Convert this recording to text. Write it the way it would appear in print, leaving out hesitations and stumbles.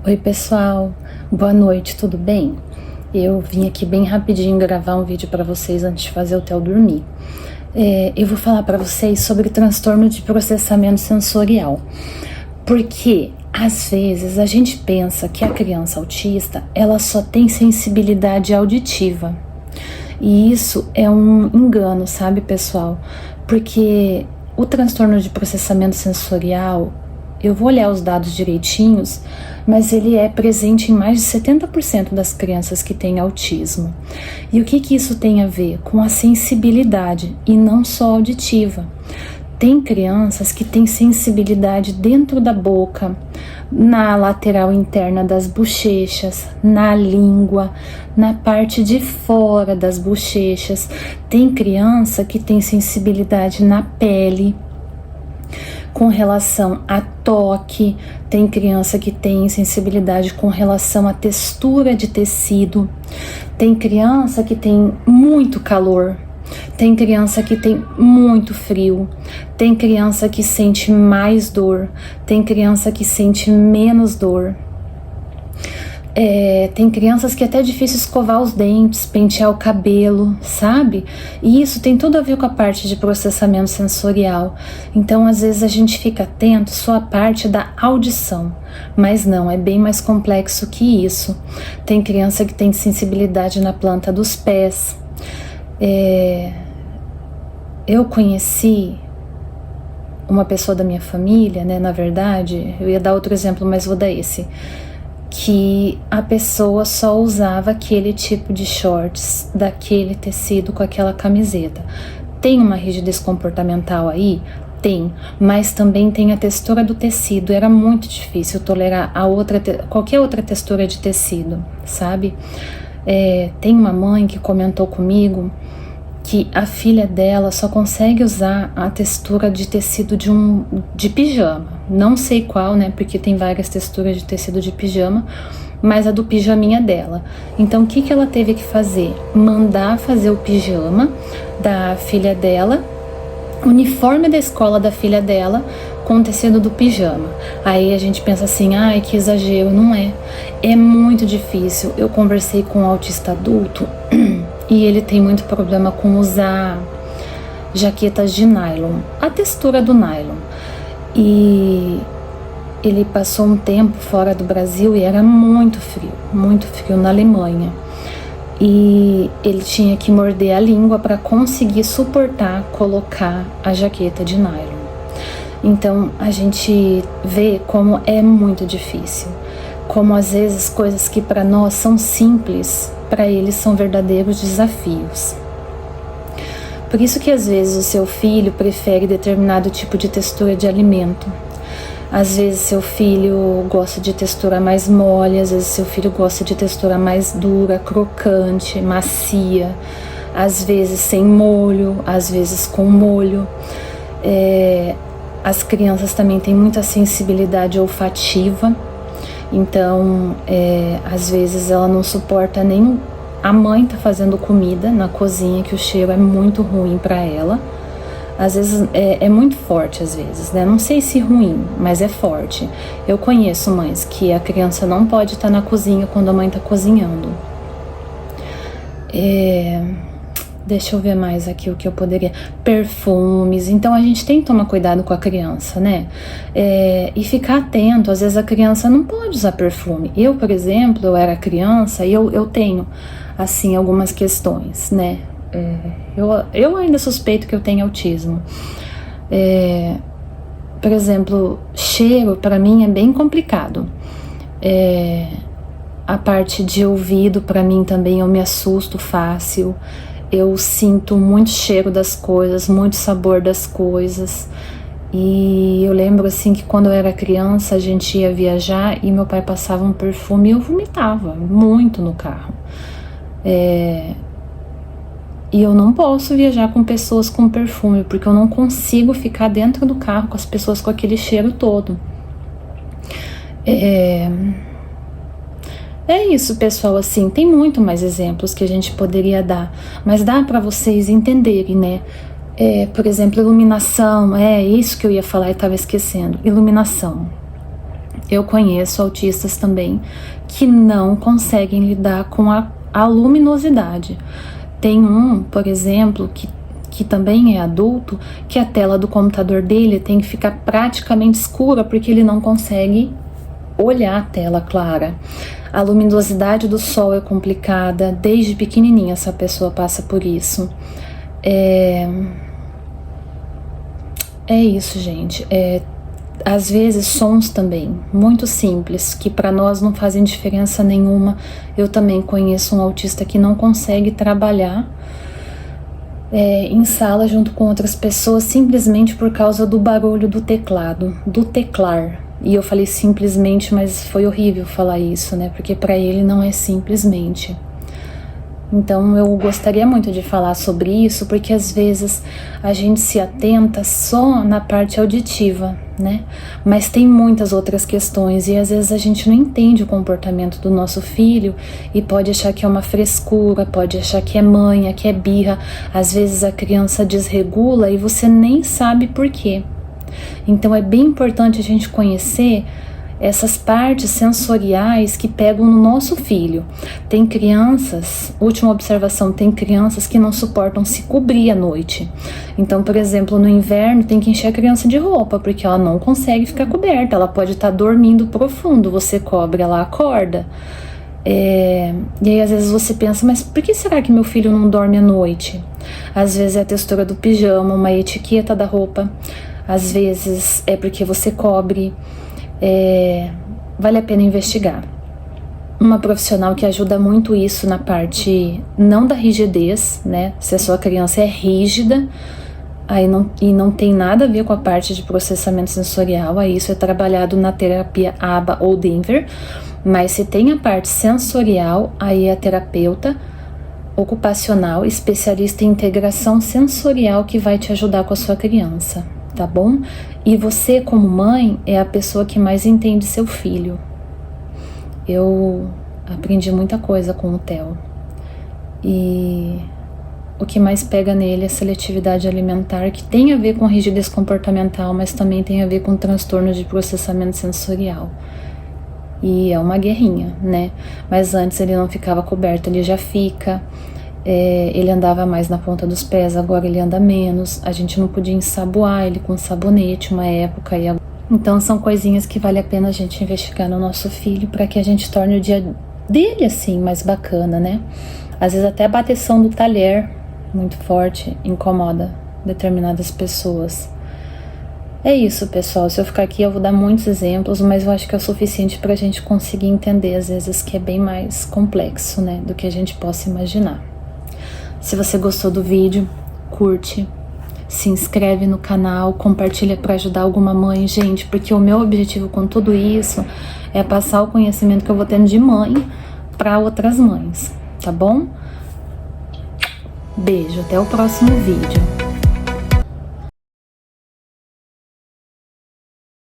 Oi pessoal, boa noite, tudo bem? Eu vim aqui bem rapidinho gravar um vídeo para vocês antes de fazer o Theo dormir. Eu vou falar para vocês sobre transtorno de processamento sensorial, porque às vezes a gente pensa que a criança autista ela só tem sensibilidade auditiva, e isso é um engano, sabe pessoal? Porque o transtorno de processamento sensorial, eu vou olhar os dados direitinhos, mas ele é presente em mais de 70% das crianças que têm autismo. E o que isso tem a ver? Com a sensibilidade, e não só auditiva. Tem crianças que têm sensibilidade dentro da boca, na lateral interna das bochechas, na língua, na parte de fora das bochechas. Tem criança que tem sensibilidade na pele, com relação a toque. Tem criança que tem sensibilidade com relação à textura de tecido. Tem criança que tem muito calor. Tem criança que tem muito frio. Tem criança que sente mais dor. Tem criança que sente menos dor. Tem crianças que é até difícil escovar os dentes, pentear o cabelo, sabe? E isso tem tudo a ver com a parte de processamento sensorial. Então, às vezes a gente fica atento só à parte da audição, mas não, é bem mais complexo que isso. Tem criança que tem sensibilidade na planta dos pés. Eu conheci uma pessoa da minha família, né? Na verdade, eu ia dar outro exemplo, mas vou dar esse, que a pessoa só usava aquele tipo de shorts, daquele tecido com aquela camiseta. Tem uma rigidez comportamental aí? Tem, mas também tem a textura do tecido. Era muito difícil tolerar qualquer outra textura de tecido, sabe? Tem uma mãe que comentou comigo que a filha dela só consegue usar a textura de tecido de pijama. Não sei qual, né? Porque tem várias texturas de tecido de pijama, mas a do pijaminha dela. Então, o que ela teve que fazer? Mandar fazer o pijama da filha dela, uniforme da escola da filha dela, com o tecido do pijama. Aí a gente pensa assim, ai, que exagero. Não é. É muito difícil. Eu conversei com um autista adulto e ele tem muito problema com usar jaquetas de nylon, a textura do nylon. E ele passou um tempo fora do Brasil e era muito frio na Alemanha. E ele tinha que morder a língua para conseguir suportar colocar a jaqueta de nylon. Então a gente vê como é muito difícil, como às vezes coisas que para nós são simples, para eles são verdadeiros desafios. Por isso que às vezes o seu filho prefere determinado tipo de textura de alimento. Às vezes seu filho gosta de textura mais mole, às vezes seu filho gosta de textura mais dura, crocante, macia, às vezes sem molho, às vezes com molho. As crianças também têm muita sensibilidade olfativa, então às vezes ela não suporta nem a mãe tá fazendo comida na cozinha, que o cheiro é muito ruim para ela. Às vezes é muito forte, às vezes, né? Não sei se ruim, mas é forte. Eu conheço mães que a criança não pode estar na cozinha quando a mãe tá cozinhando. Deixa eu ver mais aqui o que eu poderia... Perfumes. Então a gente tem que tomar cuidado com a criança, né? E ficar atento. Às vezes a criança não pode usar perfume. Eu, por exemplo, eu era criança e eu tenho, assim, algumas questões, né? Eu ainda suspeito que eu tenho autismo. Por exemplo, cheiro para mim é bem complicado. A parte de ouvido para mim também eu me assusto fácil. Eu sinto muito cheiro das coisas, muito sabor das coisas. E eu lembro assim que quando eu era criança a gente ia viajar e meu pai passava um perfume e eu vomitava muito no carro. E eu não posso viajar com pessoas com perfume, porque eu não consigo ficar dentro do carro com as pessoas com aquele cheiro todo. É isso, pessoal, assim, tem muito mais exemplos que a gente poderia dar, mas dá para vocês entenderem, né? Por exemplo, iluminação, isso que eu ia falar e estava esquecendo. Iluminação. Eu conheço autistas também que não conseguem lidar com a luminosidade. Tem um, por exemplo, que também é adulto, que a tela do computador dele tem que ficar praticamente escura porque ele não consegue olhar a tela clara. A luminosidade do sol é complicada, desde pequenininha essa pessoa passa por isso. É isso, gente. Às vezes sons também, muito simples, que para nós não fazem diferença nenhuma. Eu também conheço um autista que não consegue trabalhar em sala junto com outras pessoas simplesmente por causa do barulho do teclado, do teclar. E eu falei simplesmente, mas foi horrível falar isso, né? Porque para ele não é simplesmente. Então eu gostaria muito de falar sobre isso, porque às vezes a gente se atenta só na parte auditiva, né? Mas tem muitas outras questões e às vezes a gente não entende o comportamento do nosso filho e pode achar que é uma frescura, pode achar que é manha, que é birra. Às vezes a criança desregula e você nem sabe por quê. Então é bem importante a gente conhecer essas partes sensoriais que pegam no nosso filho. Tem crianças, última observação, tem crianças que não suportam se cobrir à noite. Então, por exemplo, no inverno tem que encher a criança de roupa, porque ela não consegue ficar coberta, ela pode estar dormindo profundo, você cobre, ela acorda. E aí às vezes você pensa, mas por que será que meu filho não dorme à noite? Às vezes é a textura do pijama, uma etiqueta da roupa, às vezes é porque você cobre. Vale a pena investigar. Uma profissional que ajuda muito isso na parte não da rigidez, né? Se a sua criança é rígida, aí não tem nada a ver com a parte de processamento sensorial, aí isso é trabalhado na terapia ABA ou Denver, mas se tem a parte sensorial, aí é a terapeuta ocupacional, especialista em integração sensorial que vai te ajudar com a sua criança, tá bom? E você, como mãe, é a pessoa que mais entende seu filho. Eu aprendi muita coisa com o Theo. E o que mais pega nele é a seletividade alimentar, que tem a ver com rigidez comportamental, mas também tem a ver com transtorno de processamento sensorial. E é uma guerrinha, né? Mas antes ele não ficava coberto, ele já fica. Ele andava mais na ponta dos pés, agora ele anda menos. A gente não podia ensaboar ele com sabonete uma época. Então são coisinhas que vale a pena a gente investigar no nosso filho para que a gente torne o dia dele assim mais bacana, né? Às vezes até a bateção do talher muito forte incomoda determinadas pessoas. É isso, pessoal. Se eu ficar aqui eu vou dar muitos exemplos, mas eu acho que é o suficiente para a gente conseguir entender às vezes que é bem mais complexo, né, do que a gente possa imaginar. Se você gostou do vídeo, curte, se inscreve no canal, compartilha para ajudar alguma mãe, gente, porque o meu objetivo com tudo isso é passar o conhecimento que eu vou tendo de mãe para outras mães, tá bom? Beijo, até o próximo vídeo.